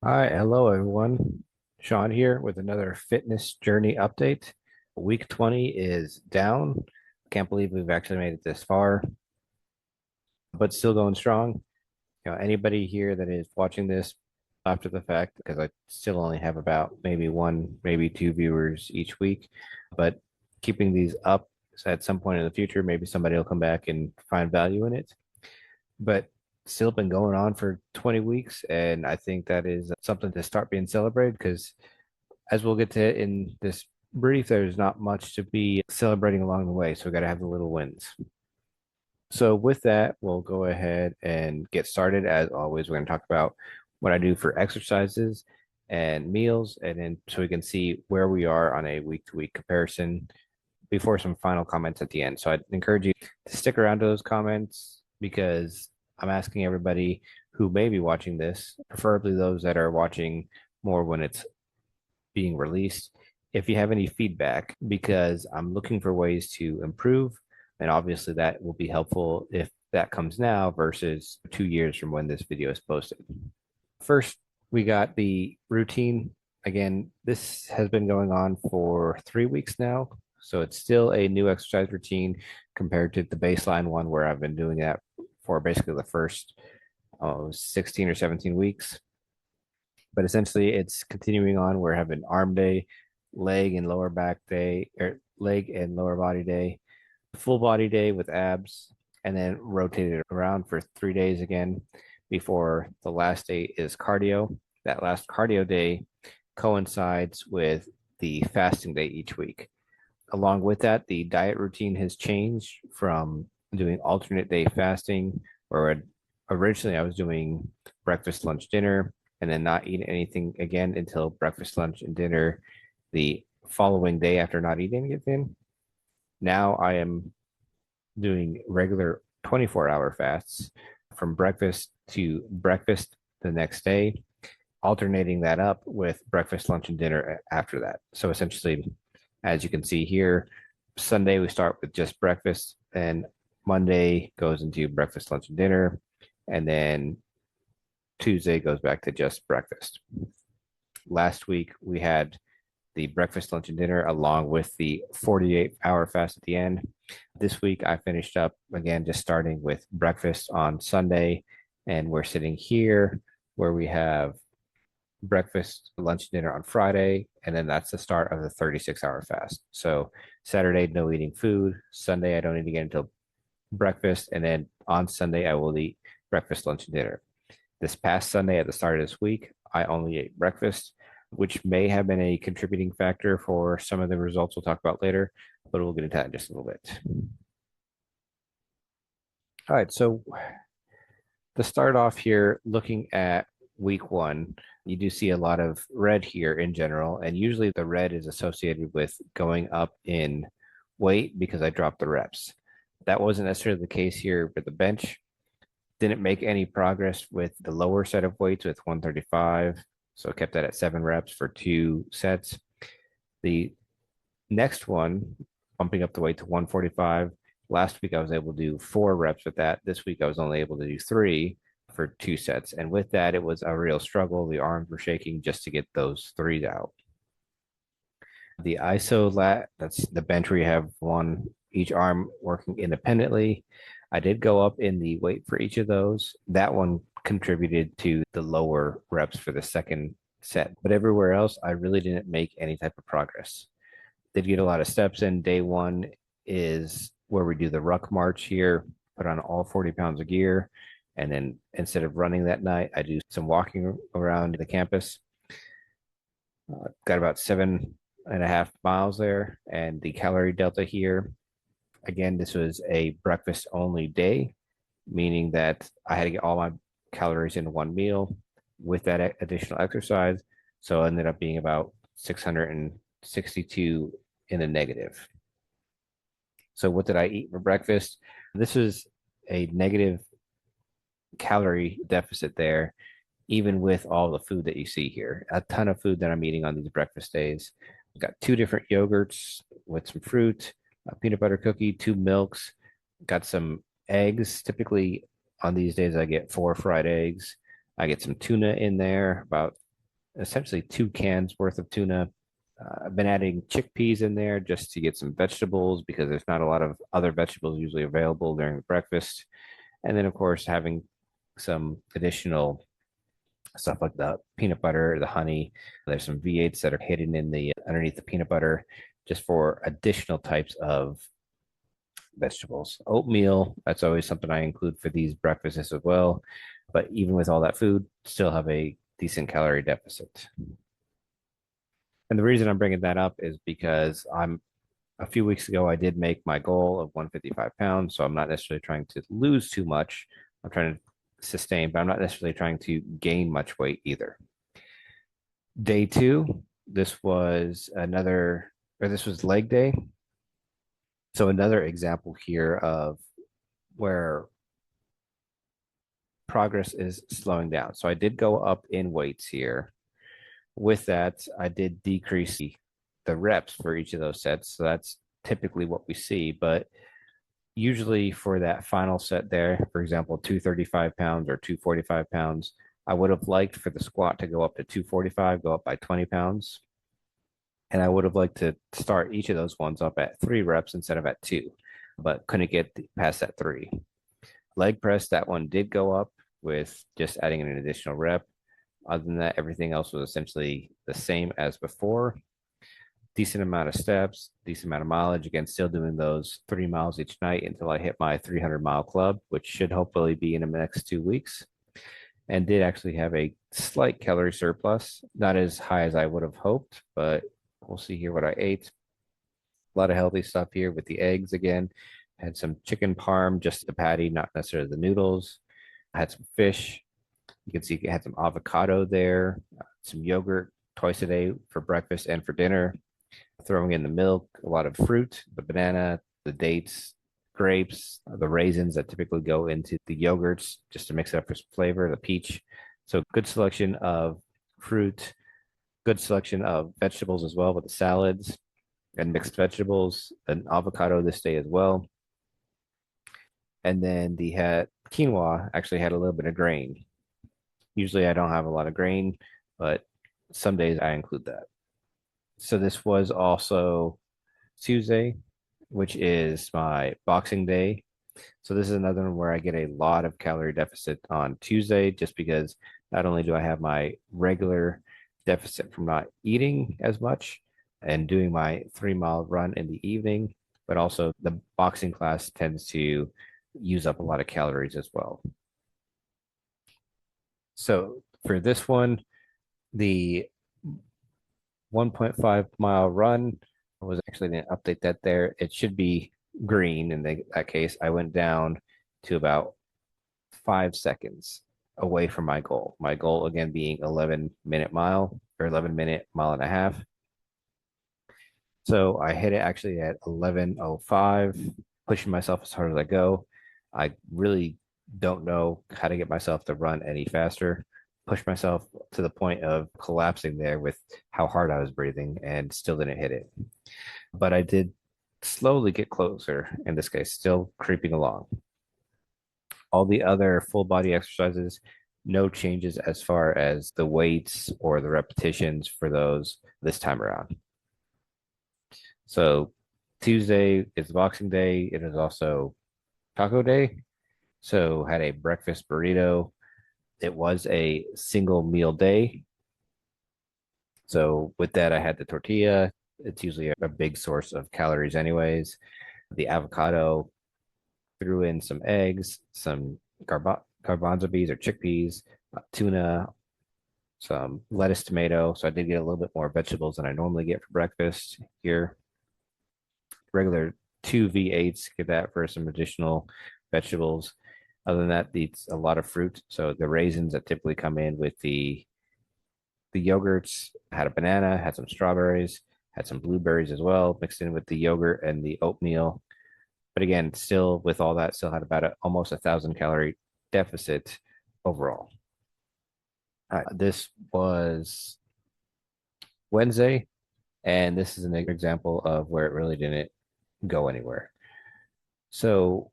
Hi, hello everyone. Sean here with another fitness journey update. Week 20 is down. Can't believe we've actually made it this far, but still going strong. Anybody here that is watching this after the fact, because I still only have about maybe one, maybe two viewers each week, but keeping these up so at some point in the future, maybe somebody will come back and find value in it. But still been going on for 20 weeks, and I think that is something to start being celebrated because as we'll get to in this brief, there's not much to be celebrating along the way. So we got to have the little wins. So with that, we'll go ahead and get started. As always, we're going to talk about what I do for exercises and meals, and then so we can see where we are on a week to week comparison before some final comments at the end. So I'd encourage you to stick around to those comments because I'm asking everybody who may be watching this, preferably those that are watching more when it's being released, if you have any feedback, because I'm looking for ways to improve. And obviously, that will be helpful if that comes now versus 2 years from when this video is posted. First, we got the routine. Again, this has been going on for 3 weeks now. So it's still a new exercise routine compared to the baseline one where I've been doing that for basically the first 16 or 17 weeks. But essentially, it's continuing on. We're having arm day, leg and lower back day, or leg and lower body day, full body day with abs, and then rotate it around for 3 days again before the last day is cardio. That last cardio day coincides with the fasting day each week. Along with that, the diet routine has changed from doing alternate day fasting, where originally I was doing breakfast, lunch, dinner, and then not eating anything again until breakfast, lunch, and dinner the following day after not eating anything. Now I am doing regular 24-hour fasts from breakfast to breakfast the next day, alternating that up with breakfast, lunch, and dinner after that. So essentially, as you can see here, Sunday we start with just breakfast, and Monday goes into breakfast, lunch, and dinner, and then Tuesday goes back to just breakfast. Last week we had the breakfast, lunch, and dinner along with the 48-hour fast at the end. This week I finished up again, just starting with breakfast on Sunday, and we're sitting here where we have breakfast, lunch, dinner on Friday, and then that's the start of the 36-hour fast. So Saturday, no eating food. Sunday, I don't eat again until breakfast, and then on Sunday, I will eat breakfast, lunch, and dinner. This past Sunday, at the start of this week, I only ate breakfast, which may have been a contributing factor for some of the results we'll talk about later, but we'll get into that in just a little bit. All right, so to start off here, looking at week one, you do see a lot of red here in general, and usually the red is associated with going up in weight because I dropped the reps. That wasn't necessarily the case here with the bench. Didn't make any progress with the lower set of weights with 135, so kept that at 7 reps for 2 sets. The next one, bumping up the weight to 145. Last week I was able to do 4 reps with that. This week I was only able to do 3 for 2 sets. And with that, it was a real struggle. The arms were shaking just to get those threes out. The iso lat, that's the bench where you have one each arm working independently. I did go up in the weight for each of those. That one contributed to the lower reps for the second set, but everywhere else, I really didn't make any type of progress. Did get a lot of steps in. Day one is where we do the ruck march here, put on all 40 pounds of gear. And then instead of running that night, I do some walking around the campus. Got about 7.5 miles there. And the calorie delta here, again, this was a breakfast only day, meaning that I had to get all my calories in one meal with that additional exercise. So it ended up being about 662 in the negative. So what did I eat for breakfast? This is a negative calorie deficit there, even with all the food that you see here. A ton of food that I'm eating on these breakfast days. I've got 2 different yogurts with some fruit, a peanut butter cookie, 2 milks, got some eggs. Typically on these days, I get 4 fried eggs. I get some tuna in there, about essentially 2 cans worth of tuna. I've been adding chickpeas in there just to get some vegetables because there's not a lot of other vegetables usually available during breakfast. And then, of course, having some additional stuff like the peanut butter, the honey. There's some V8s that are hidden in the underneath the peanut butter just for additional types of vegetables. Oatmeal, that's always something I include for these breakfasts as well. But even with all that food, still have a decent calorie deficit. And the reason I'm bringing that up is because I'm a few weeks ago, I did make my goal of 155 pounds. So I'm not necessarily trying to lose too much. I'm trying to sustain, but I'm not necessarily trying to gain much weight either. Day two, this was leg day. So another example here of where progress is slowing down. So I did go up in weights here. With that, I did decrease the reps for each of those sets. So that's typically what we see. But usually for that final set there, for example, 235 pounds or 245 pounds, I would have liked for the squat to go up to 245, go up by 20 pounds. And I would have liked to start each of those ones up at 3 reps instead of at 2, but couldn't get past that 3. Leg press, that one did go up with just adding an additional rep. Other than that, everything else was essentially the same as before. Decent amount of steps, decent amount of mileage. Again, still doing those 3 miles each night until I hit my 300-mile club, which should hopefully be in the next 2 weeks. And did actually have a slight calorie surplus, not as high as I would have hoped, but we'll see here what I ate. A lot of healthy stuff here with the eggs again. Had some chicken parm, just the patty, not necessarily the noodles. I had some fish. You can see I had some avocado there, some yogurt twice a day for breakfast and for dinner. Throwing in the milk, a lot of fruit, the banana, the dates, grapes, the raisins that typically go into the yogurts just to mix it up for some flavor, the peach. So good selection of fruit, good selection of vegetables as well with the salads and mixed vegetables, an avocado this day as well. And then the had quinoa actually had a little bit of grain. Usually I don't have a lot of grain, but some days I include that. So this was also Tuesday, which is my Boxing Day. So this is another one where I get a lot of calorie deficit on Tuesday, just because not only do I have my regular deficit from not eating as much and doing my 3 mile run in the evening, but also the boxing class tends to use up a lot of calories as well. So for this one, the 1.5 mile run was actually going to update that there. It should be green in that case. I went down to about 5 seconds away from my goal. My goal again being 11-minute mile or 11-minute mile and a half. So I hit it actually at 11:05, pushing myself as hard as I go. I really don't know how to get myself to run any faster. Push myself to the point of collapsing there with how hard I was breathing and still didn't hit it. But I did slowly get closer in this case, still creeping along. All the other full body exercises, no changes as far as the weights or the repetitions for those this time around. So Tuesday is Boxing Day. It is also Taco Day. So had a breakfast burrito. It was a single meal day. So with that, I had the tortilla. It's usually a big source of calories anyways. The avocado, threw in some eggs, some garbanzo beans or chickpeas, tuna, some lettuce, tomato. So I did get a little bit more vegetables than I normally get for breakfast here. Regular 2 V8s, get that for some additional vegetables. Other than that, it's a lot of fruit. So the raisins that typically come in with the yogurts, had a banana, had some strawberries, had some blueberries as well, mixed in with the yogurt and the oatmeal. But again, still with all that, still had about almost 1,000 calorie deficit overall. This was Wednesday, and this is an example of where it really didn't go anywhere. So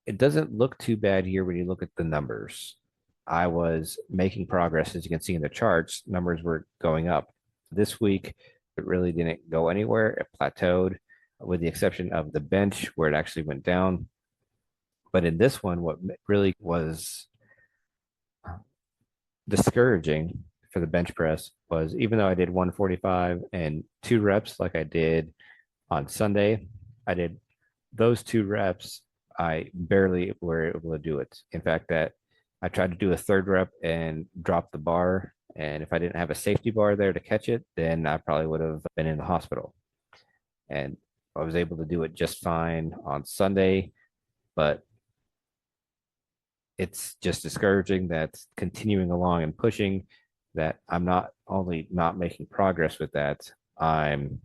it doesn't look too bad here when you look at the numbers. I was making progress. As you can see in the charts, numbers were going up. This week, it really didn't go anywhere. It plateaued, with the exception of the bench where it actually went down. But in this one, what really was discouraging for the bench press was, even though I did 145 and 2 reps like I did on Sunday, I did those 2 reps. I barely were able to do it. In fact, that I tried to do a 3rd rep and drop the bar. And if I didn't have a safety bar there to catch it, then I probably would have been in the hospital. And I was able to do it just fine on Sunday, but it's just discouraging that continuing along and pushing, that I'm not only not making progress with that, I'm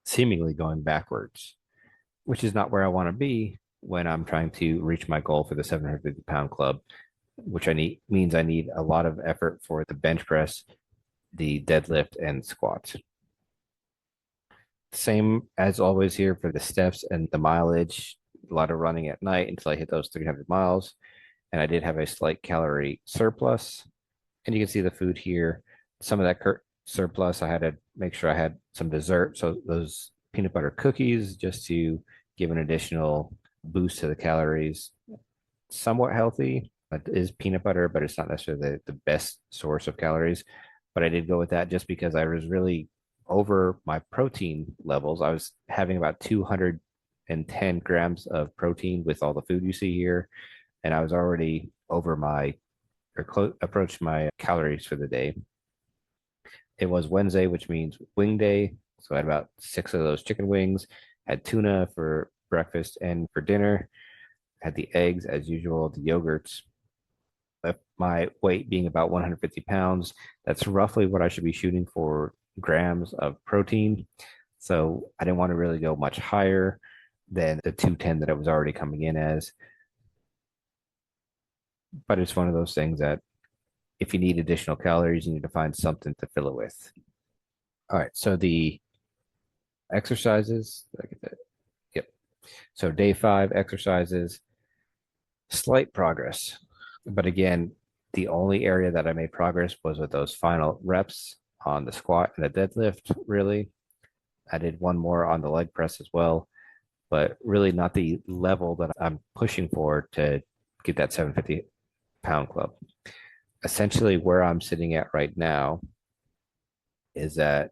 seemingly going backwards, which is not where I want to be when I'm trying to reach my goal for the 750-pound club, which means I need a lot of effort for the bench press, the deadlift, and squats. Same as always here for the steps and the mileage. A lot of running at night until I hit those 300 miles. And I did have a slight calorie surplus. And you can see the food here. Some of that surplus, I had to make sure I had some dessert. So those peanut butter cookies, just to give an additional boost to the calories. Somewhat healthy. It is peanut butter, but it's not necessarily the best source of calories. But I did go with that just because I was really over my protein levels. I was having about 210 grams of protein with all the food you see here. And I was already over approached my calories for the day. It was Wednesday, which means wing day. So I had about 6 of those chicken wings, had tuna for breakfast and for dinner, had the eggs as usual, the yogurts. My weight being about 150 pounds, that's roughly what I should be shooting for grams of protein. So I didn't want to really go much higher than the 210 that I was already coming in as. But it's one of those things that if you need additional calories, you need to find something to fill it with. All right. So the exercises, did I get that? Yep. So day 5 exercises, slight progress. But again, the only area that I made progress was with those final reps on the squat and the deadlift, really. I did one more on the leg press as well, but really not the level that I'm pushing for to get that 750-pound club. Essentially, where I'm sitting at right now is that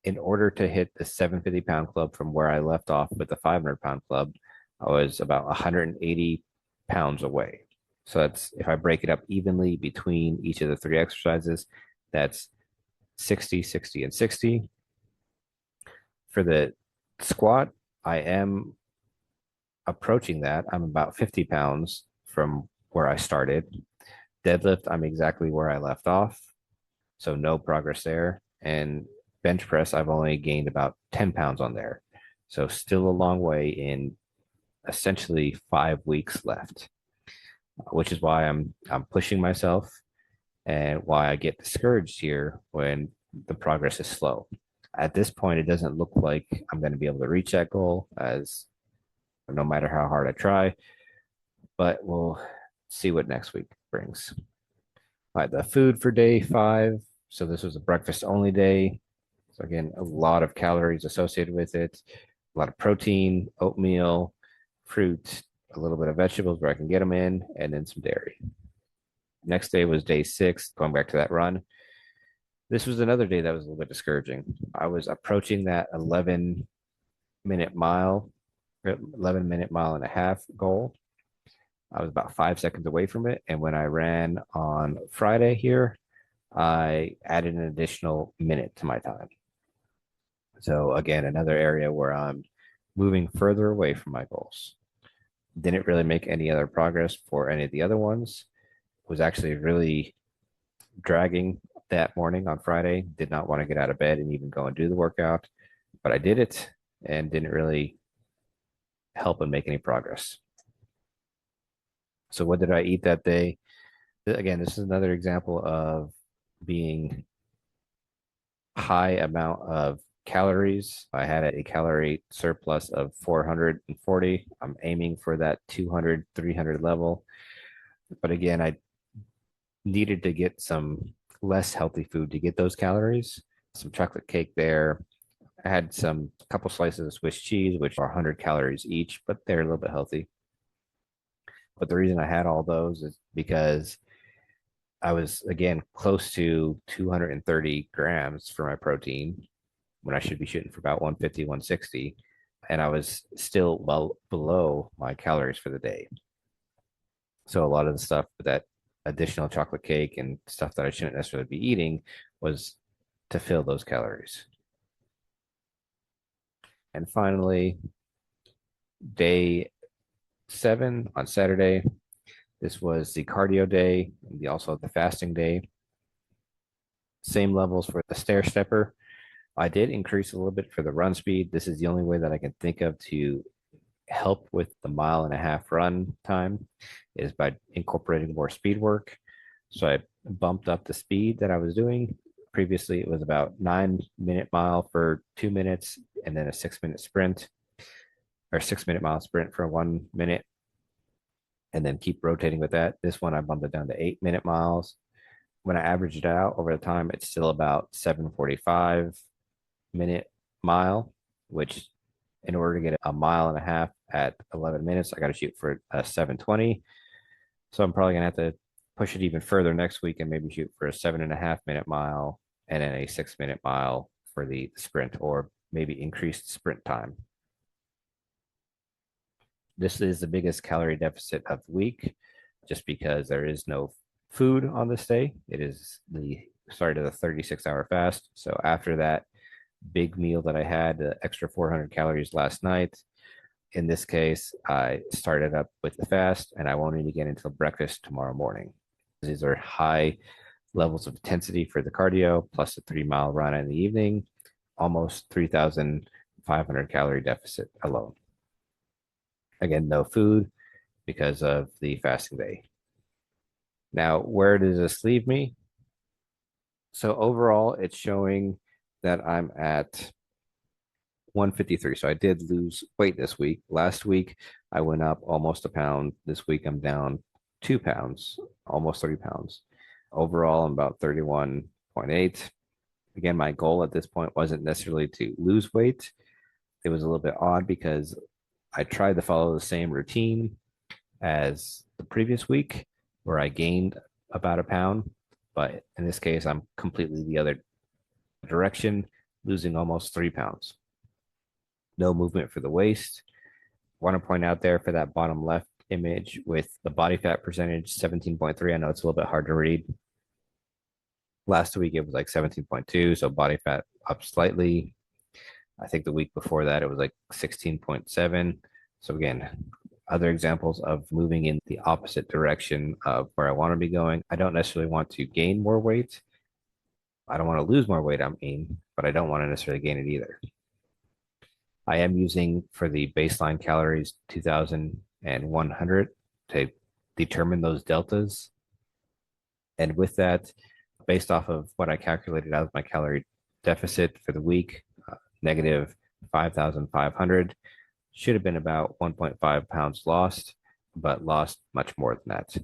in order to hit the 750-pound club from where I left off with the 500-pound club, I was about 180 pounds away. So that's, if I break it up evenly between each of the 3 exercises, that's 60, 60, and 60. For the squat, I am approaching that. I'm about 50 pounds from where I started. Deadlift, I'm exactly where I left off. So no progress there. And bench press, I've only gained about 10 pounds on there. So still a long way in essentially 5 weeks left, which is why I'm pushing myself and why I get discouraged here when the progress is slow. At this point, it doesn't look like I'm going to be able to reach that goal, as no matter how hard I try, but we'll see what next week brings. All right, the food for day 5. So this was a breakfast only day. So again, a lot of calories associated with it, a lot of protein, oatmeal, fruit, a little bit of vegetables where I can get them in, and then some dairy. Next day was day 6, going back to that run. This was another day that was a little bit discouraging. I was approaching that 11-minute mile, 11-minute mile and a half goal. I was about 5 seconds away from it. And when I ran on Friday here, I added an additional minute to my time. So again, another area where I'm moving further away from my goals. Didn't really make any other progress for any of the other ones. Was actually really dragging that morning on Friday. Did not want to get out of bed and even go and do the workout, but I did it and didn't really help and make any progress. So what did I eat that day? Again, this is another example of being high amount of calories. I had a calorie surplus of 440. I'm aiming for that 200, 300 level. But again, I needed to get some less healthy food to get those calories. Some chocolate cake there. I had some couple slices of Swiss cheese, which are 100 calories each, but they're a little bit healthy. But the reason I had all those is because I was, again, close to 230 grams for my protein when I should be shooting for about 150, 160. And I was still well below my calories for the day. So a lot of the stuff that additional chocolate cake and stuff that I shouldn't necessarily be eating was to fill those calories. And finally, day 7 on Saturday. This was the cardio day and also the fasting day. Same levels for the stair stepper. I did increase a little bit for the run speed. This is the only way that I can think of to help with the 1.5 mile run time is by incorporating more speed work. So I bumped up the speed that I was doing. Previously, it was about 9-minute mile for 2 minutes and then a 6-minute sprint or 6-minute mile sprint for 1 minute and then keep rotating with that. This one, I bumped it down to 8-minute miles. When I average it out over the time, it's still about 7:45-minute mile, which in order to get a 1.5 miles at 11 minutes, I got to shoot for a 7:20. So I'm probably going to have to push it even further next week and maybe shoot for a 7.5-minute mile and then a 6-minute mile for the sprint, or maybe increased sprint time. This is the biggest calorie deficit of the week just because there is no food on this day. It is the start of the 36-hour fast. So after that big meal that I had, the extra 400 calories last night, in this case, I started up with the fast and I won't eat again until breakfast tomorrow morning. These are high levels of intensity for the cardio, plus a 3-mile run in the evening, almost 3,500 calorie deficit alone. Again, no food because of the fasting day. Now, where does this leave me? So overall, it's showing that I'm at 153. So I did lose weight this week. Last week, I went up almost a pound. This week, I'm down 2 pounds, almost 3 pounds. Overall, I'm about 31.8. Again, my goal at this point wasn't necessarily to lose weight. It was a little bit odd because I tried to follow the same routine as the previous week where I gained about a pound. But in this case, I'm completely the other direction, losing almost 3 pounds. No movement for the waist. Want to point out there for that bottom left image with the body fat percentage 17.3. I know it's a little bit hard to read. Last week it was like 17.2, so body fat up slightly. I think the week before that it was like 16.7. So again, other examples of moving in the opposite direction of where I want to be going. I don't necessarily want to gain more weight. I don't want to lose more weight, I mean, but I don't want to necessarily gain it either. I am using for the baseline calories 2,100 to determine those deltas. And with that, based off of what I calculated out of my calorie deficit for the week, negative 5,500, should have been about 1.5 pounds lost, but lost much more than that.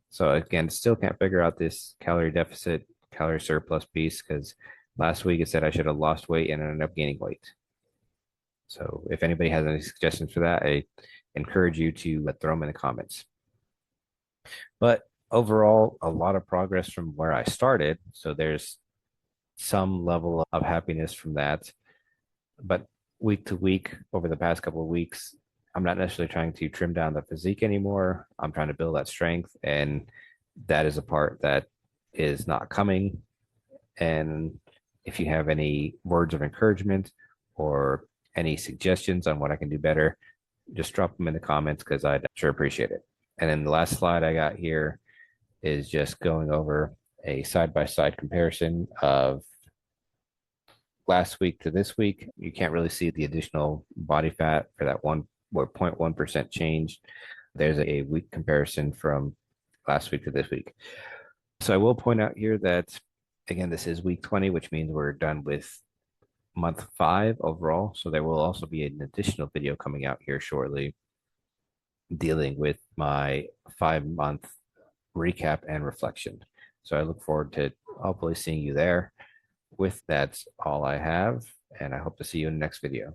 So again, still can't figure out this calorie deficit, calorie surplus piece because last week it said I should have lost weight and ended up gaining weight. So if anybody has any suggestions for that, I encourage you to throw them in the comments. But overall, a lot of progress from where I started. So there's some level of happiness from that. But week to week, over the past couple of weeks, I'm not necessarily trying to trim down the physique anymore. I'm trying to build that strength. And that is a part that is not coming. And if you have any words of encouragement or any suggestions on what I can do better, just drop them in the comments because I'd sure appreciate it. And then the last slide I got here is just going over a side-by-side comparison of last week to this week. You can't really see the additional body fat for that 1.1% change. There's a week comparison from last week to this week. So I will point out here that, again, this is week 20, which means we're done with month 5 overall. So there will also be an additional video coming out here shortly dealing with my 5-month recap and reflection. So I look forward to hopefully seeing you there. With that's all I have, and I hope to see you in the next video.